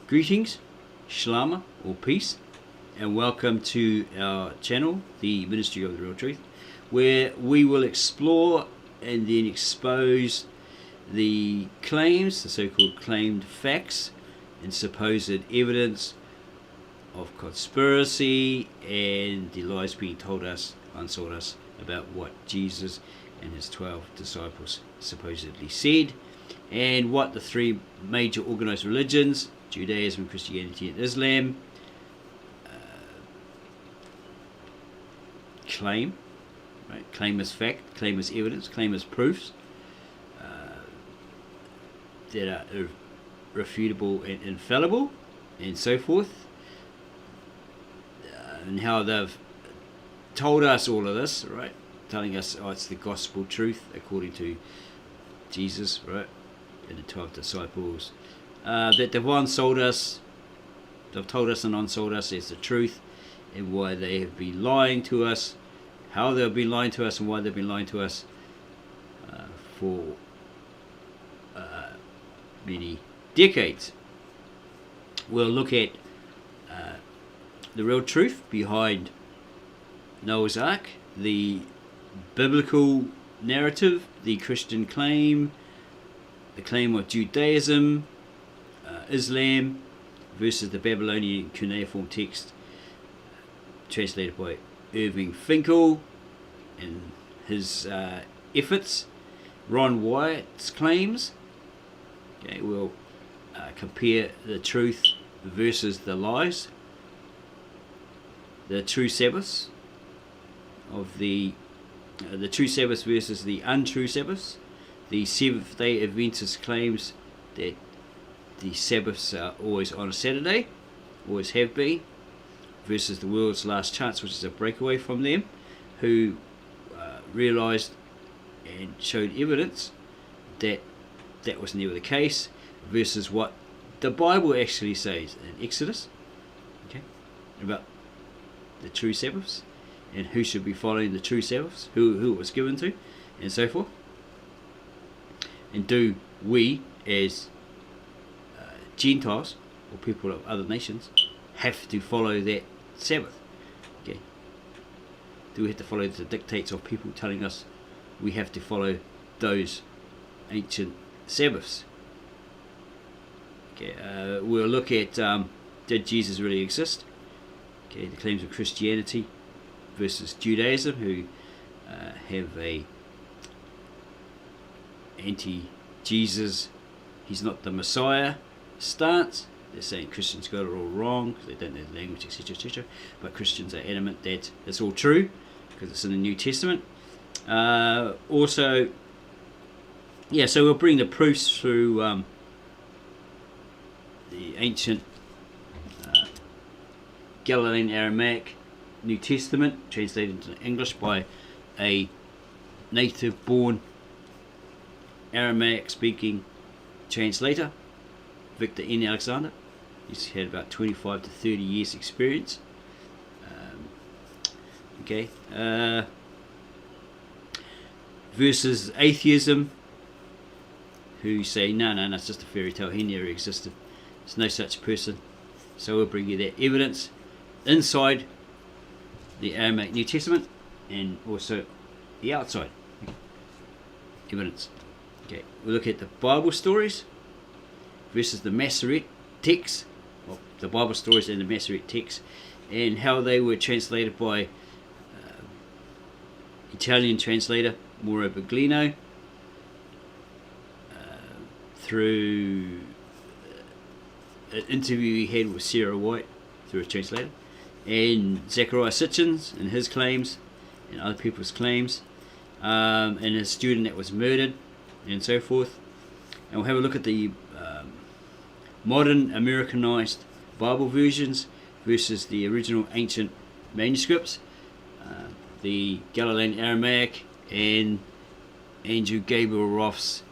Greetings, Shalama or peace, and welcome to our channel, the Ministry of the Real Truth, where we will explore and then expose the claims, the so-called claimed facts and supposed evidence of conspiracy and the lies being told us, unsold us, about what Jesus and his 12 disciples supposedly said, and what the three major organized religions, Judaism, Christianity and Islam, claim, right? Claim as fact, claim as evidence, claim as proofs that are irrefutable and infallible, and so forth, and how they've told us all of this, right? Telling us, oh, it's the gospel truth according to Jesus, right? And the 12 disciples, that they've unsold us, they've told us and unsold us as the truth, and why they have been lying to us, how they've been lying to us, and why they've been lying to us for many decades. We'll look at the real truth behind Noah's Ark, the biblical narrative, the Christian claim, the claim of Judaism, Islam versus the Babylonian cuneiform text translated by Irving Finkel and his efforts, Ron Wyatt's claims. Okay, we'll compare the truth versus the lies, the true Sabbaths of the true Sabbaths versus the untrue Sabbaths, the Seventh-day Adventist claims that the Sabbaths are always on a Saturday, always have been, versus the world's last chance, which is a breakaway from them, who realized and showed evidence that that was never the case, versus what the Bible actually says in Exodus, okay, about the true Sabbaths and who should be following the true Sabbaths, who it was given to, and so forth. And do we, as Gentiles or people of other nations, have to follow that Sabbath? Okay. Do we have to follow the dictates of people telling us we have to follow those ancient Sabbaths? Okay. We'll look at did Jesus really exist? Okay. The claims of Christianity versus Judaism, who have a anti-Jesus, he's not the Messiah stance. They're saying Christians got it all wrong because they don't know the language, etc., etc. But Christians are adamant that it's all true because it's in the New Testament. Also, yeah, so we'll bring the proofs through the ancient Galilean-Aramaic New Testament, translated into English by a native-born Aramaic-speaking translator, Victor N. Alexander. He's had about 25 to 30 years experience. Versus atheism, who say, no, it's just a fairy tale, he never existed, there's no such person. So we'll bring you that evidence inside the Aramaic New Testament and also the outside evidence. Okay, we'll look at the Bible stories versus the Masoret texts, well, the Bible stories and the Masoret texts, and how they were translated by Italian translator Mauro Baglino through an interview he had with Sarah White through a translator, and Zechariah Sitchins and his claims and other people's claims, and a student that was murdered, and so forth. And we'll have a look at the modern Americanized Bible versions versus the original ancient manuscripts, the Galilean-Aramaic and Andrew Gabriel Roth's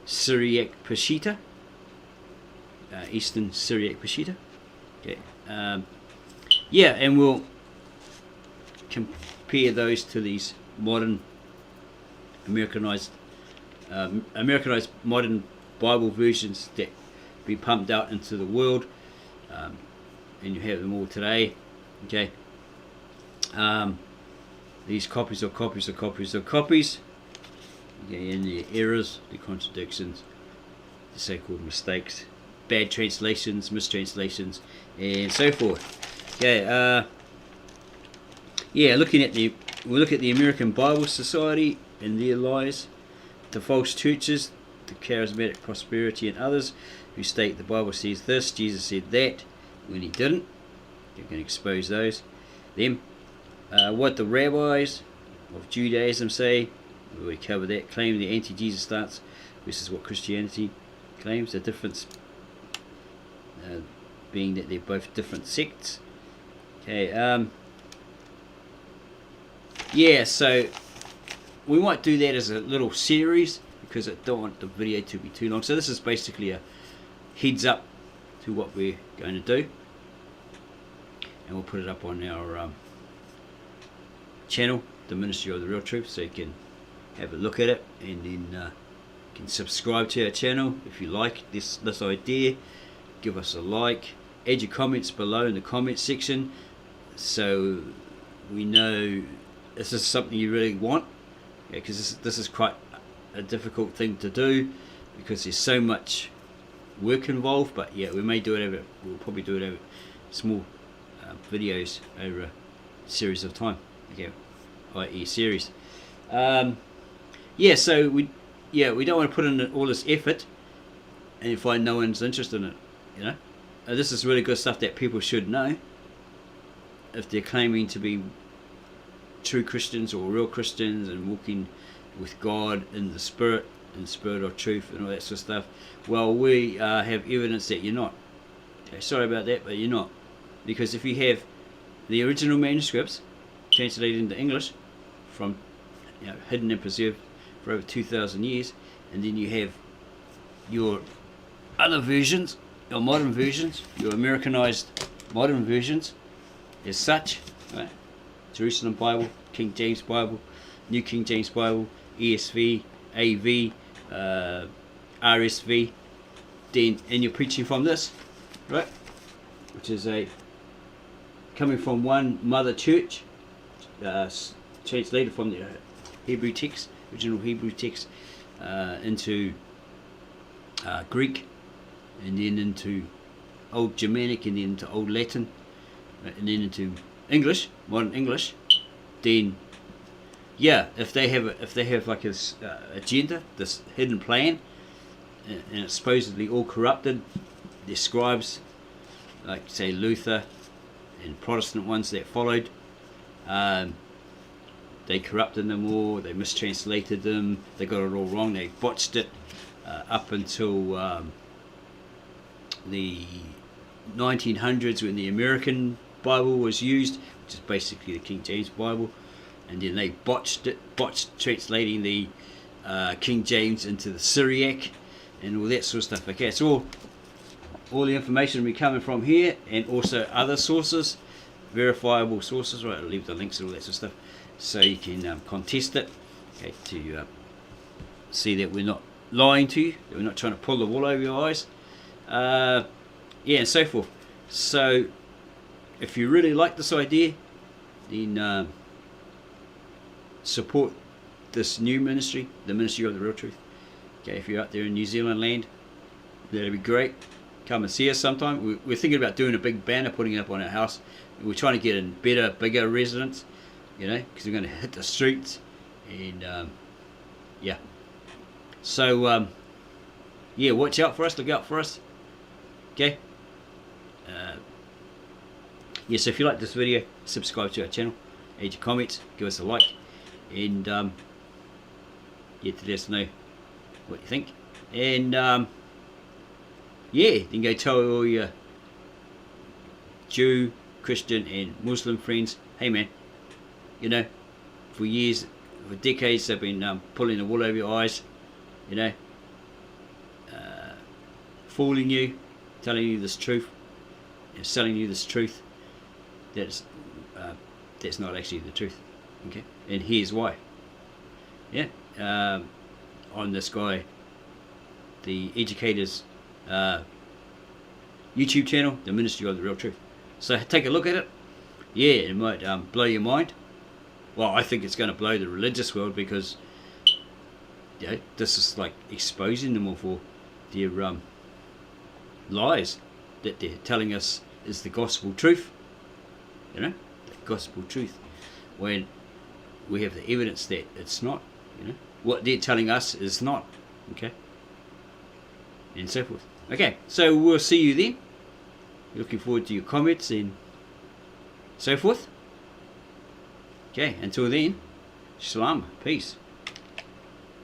Syriac Peshitta, Eastern Syriac Peshitta. Okay. And we'll compare those to these modern Americanized modern Bible versions that be pumped out into the world and you have them all today. Okay. These copies are copies of copies of copies. Okay, and the errors, the contradictions, the so-called mistakes, bad translations, mistranslations, and so forth. Okay. Yeah, we look at the American Bible Society and their lies, the false churches, the charismatic prosperity, and others who state the Bible says this, Jesus said that, when he didn't. You can expose those. Them. What the rabbis of Judaism say, we cover that, claim the anti-Jesus stance versus what Christianity claims, the difference being that they're both different sects. Okay, yeah, so we might do that as a little series because I don't want the video to be too long. So this is basically a heads up to what we're going to do, and we'll put it up on our channel, the Ministry of the Real Truth, so you can have a look at it, and then you can subscribe to our channel if you like this idea. Give us a like, add your comments below in the comment section so we know this is something you really want, because this is quite a difficult thing to do because there's so much work involved. But yeah, we'll probably do it over small videos over a series of time. Okay, i.e. series. Yeah, so we don't want to put in all this effort and find no one's interested in it. You know, this is really good stuff that people should know if they're claiming to be true Christians or real Christians and walking with God in the spirit of truth and all that sort of stuff. Well, we have evidence that you're not. Okay, sorry about that, but you're not, because if you have the original manuscripts translated into English from hidden and preserved for over 2,000 years, and then you have your other versions, your modern versions, your Americanized modern versions as such, right? Jerusalem Bible, King James Bible, New King James Bible, ESV, AV, RSV, then, and you're preaching from this, right? Which is coming from one mother church, translated from the Hebrew text, original Hebrew text, into Greek, and then into Old Germanic, and then into Old Latin, and then into English, modern English. Then, yeah, if they have like this agenda, this hidden plan, and it's supposedly all corrupted, their scribes, like say Luther and Protestant ones that followed, they corrupted them all, they mistranslated them, they got it all wrong, they botched it up until the 1900s when the American Bible was used, which is basically the King James Bible, and then they botched translating the King James into the Syriac and all that sort of stuff. Okay, so all the information will be coming from here, and also other sources, verifiable sources, right? I'll leave the links and all that sort of stuff, so you can contest it, okay, to see that we're not lying to you, that we're not trying to pull the wool over your eyes, yeah, and so forth. So if you really like this idea, then support this new ministry, the Ministry of the Real Truth. Okay, if you're out there in New Zealand land, that'd be great. Come and see us sometime. We're thinking about doing a big banner, putting it up on our house. We're trying to get in better, bigger residents, you know, because we're going to hit the streets, and yeah. So yeah, watch out for us, look out for us. Okay. Yeah, so if you like this video, subscribe to our channel, add your comments, give us a like, and yeah, to let us know what you think. And yeah, then go tell all your Jew, Christian and Muslim friends, hey man, you know, for years, for decades they've been pulling the wool over your eyes, you know, fooling you, telling you this truth, and selling you this truth that's not actually the truth. Okay, and here's why. Yeah, on this guy, the educators YouTube channel, The Ministry of the Real Truth. So take a look at it. Yeah, it might blow your mind. Well, I think it's going to blow the religious world, because this is like exposing them all for their lies that they're telling us is the gospel truth. The gospel truth, when we have the evidence that it's not. What they're telling us is not. Okay, and so forth. Okay, so we'll see you then. Looking forward to your comments and so forth. Okay, until then, shalom, peace.